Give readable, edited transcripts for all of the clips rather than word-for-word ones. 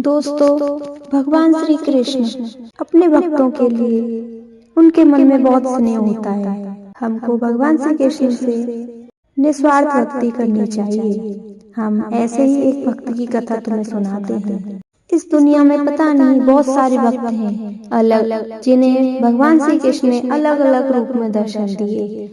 दोस्तों, भगवान श्री कृष्ण अपने भक्तों के लिए उनके मन में बहुत स्नेह होता है। हमको भगवान श्री कृष्ण से निस्वार्थ भक्ति करनी चाहिए। हम ऐसे ही एक भक्त की कथा तुम्हें सुनाते हैं। इस दुनिया में पता नहीं बहुत सारे भक्त हैं अलग, जिन्हें भगवान श्री कृष्ण ने अलग अलग रूप में दर्शन दिए।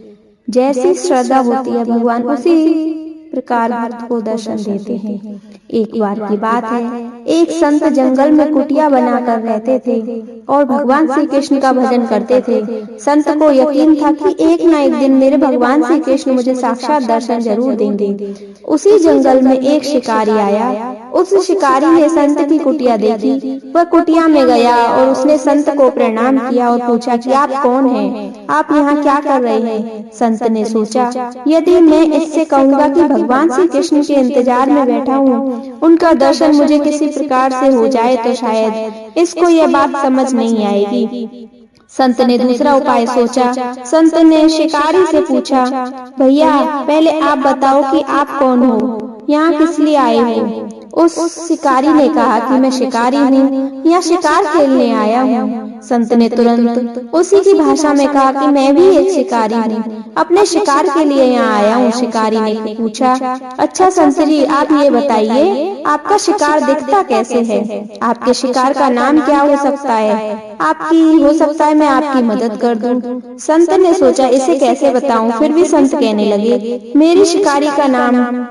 जैसी श्रद्धा होती है भगवान उसी प्रकार भक्त को दर्शन देते हैं। एक बार की बात है, एक संत जंगल में कुटिया बनाकर रहते थे और भगवान श्री कृष्ण का भजन करते थे। संत को यकीन था कि एक न एक दिन मेरे भगवान श्री कृष्ण मुझे साक्षात दर्शन जरूर देंगे। उसी जंगल में एक शिकारी आया। उस शिकारी ने संत की कुटिया देखी। वह कुटिया में गया और उसने संत को प्रणाम किया और पूछा कि आप कौन हैं? आप यहाँ क्या कर रहे हैं? संत ने सोचा, यदि मैं इससे कहूँगा कि भगवान श्री कृष्ण के इंतजार में बैठा हूँ, उनका दर्शन मुझे किसी प्रकार से हो जाए तो शायद इसको यह बात समझ नहीं आएगी। संत ने दूसरा उपाय सोचा। संत ने शिकारी से पूछा, भैया पहले आप बताओ कि आप कौन हो, यहाँ किस लिए आए हो? उस शिकारी ने कहा कि मैं शिकारी हूँ, यहाँ शिकार खेलने आया हूँ। संत ने तुरंत उसी की भाषा में कहा कि मैं भी एक शिकारी हूँ, अपने शिकार के लिए यहाँ आया हूँ। शिकारी ने पूछा, अच्छा संत जी, आप ये बताइए आपका शिकार दिखता कैसे है? आपके शिकार का नाम क्या हो सकता है? आपकी हो सकता है मैं आपकी मदद कर दूं। संत ने सोचा इसे कैसे बताऊं, फिर भी संत कहने लगे, मेरी शिकारी का नाम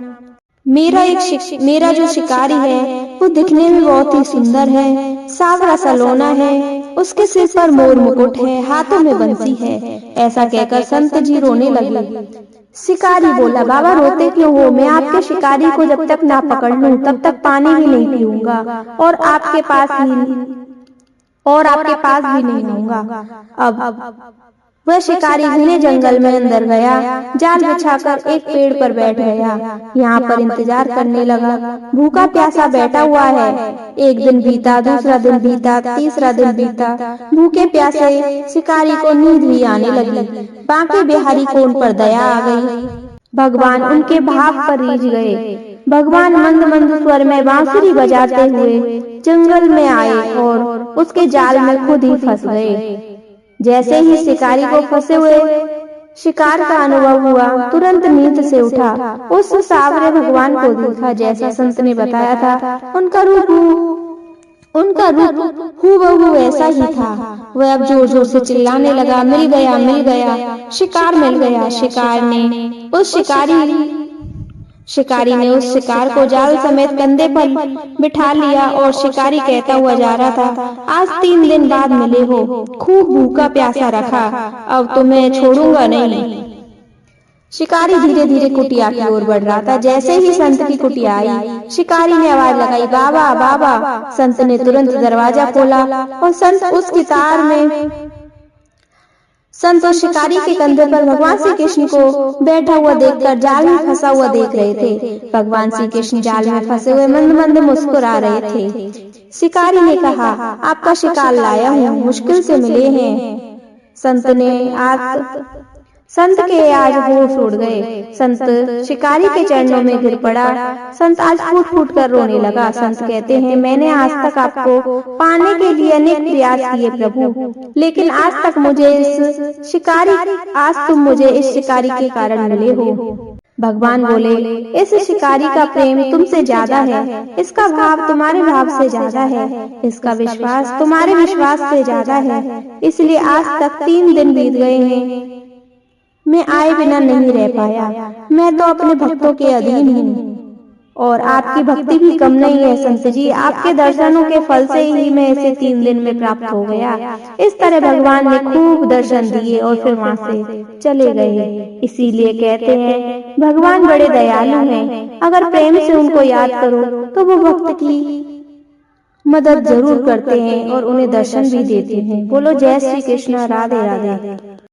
मेरा जो शिकारी है वो दिखने में बहुत ही सुंदर है, सांवरा सलोना है, उसके सिर पर मोर मुकुट है, हाथों में बंसी है। ऐसा कहकर संत जी रोने लगे। शिकारी बोला, बाबा रोते क्यों हो? मैं आपके शिकारी को जब तक ना पकड़ लूं तब तक पानी भी नहीं पीऊंगा और आपके पास भी नहीं आऊंगा। अब वह शिकारी घने जंगल में अंदर गया, जाल बिछाकर एक पेड़ पर बैठ गया। यहाँ पर इंतजार करने लगा। भूखा प्यासा बैठा हुआ है। एक दिन बीता, दूसरा दिन बीता, तीसरा दिन बीता। भूखे प्यासे शिकारी को नींद भी आने लगी। बांके बिहारी को उन पर दया आ गई। भगवान उनके भाव पर रीझ गए। भगवान मंद मंद स्वर में बांसुरी बजाते हुए जंगल में आए और उसके जाल में खुद ही फंस गए। जैसे ही शिकारी को फंसे हुए शिकार का अनुभव हुआ, तुरंत नींद से उठा। उस सांवरे भगवान को देखा जैसा संत ने बताया था। उनका रूप हूबहू ऐसा ही था। वह अब जोर जोर से चिल्लाने लगा, मिल गया, मिल गया, शिकार मिल गया। शिकारी ने उस शिकार को जाल समेत कंधे पर बिठा लिया और शिकारी कहता हुआ जा रहा था, आज 3 दिन बाद मिले हो, खूब भूखा प्यासा रखा, अब तुम्हें छोड़ूंगा नहीं। शिकारी धीरे धीरे कुटिया की ओर बढ़ रहा था। जैसे ही संत की कुटिया आई, शिकारी ने आवाज लगाई, बाबा बाबा। संत ने तुरंत दरवाजा खोला और संत उस शिकारी के कंधे पर भगवान श्री कृष्ण को बैठा हुआ देखकर जाल में फंसा हुआ देख रहे थे। भगवान श्री कृष्ण जाल में फंसे हुए मंद मंद मुस्कुरा रहे थे। शिकारी ने कहा, आपका शिकार लाया हूँ, मुश्किल से मिले हैं। संत के आज होश उड़ गए। संत शिकारी के चरणों में गिर पड़ा। संत आज फूट फूट कर रोने लगा। संत कहते हैं, मैंने आज तक आपको पाने के लिए अनेक प्रयास किए प्रभु, लेकिन आज तुम मुझे इस शिकारी के कारण मिले हो। भगवान बोले, इस शिकारी का प्रेम तुमसे ज्यादा है, इसका भाव तुम्हारे भाव से ज्यादा है, इसका विश्वास तुम्हारे विश्वास से ज्यादा है। इसलिए आज तक 3 दिन बीत गए हैं, मैं आए बिना नहीं रह पाया। मैं तो अपने भक्तों के अधीन हूँ और आपकी भक्ति भी कम नहीं है संत जी। आपके दर्शनों के फल से ही मैं इसे 3 दिन में प्राप्त हो गया। इस तरह भगवान ने खूब दर्शन दिए और फिर वहाँ से चले गए। इसीलिए कहते हैं भगवान बड़े दयालु हैं। अगर प्रेम से उनको याद करो तो वो भक्त की मदद जरूर करते हैं और उन्हें दर्शन भी देते हैं। बोलो जय श्री कृष्ण, राधे राधे।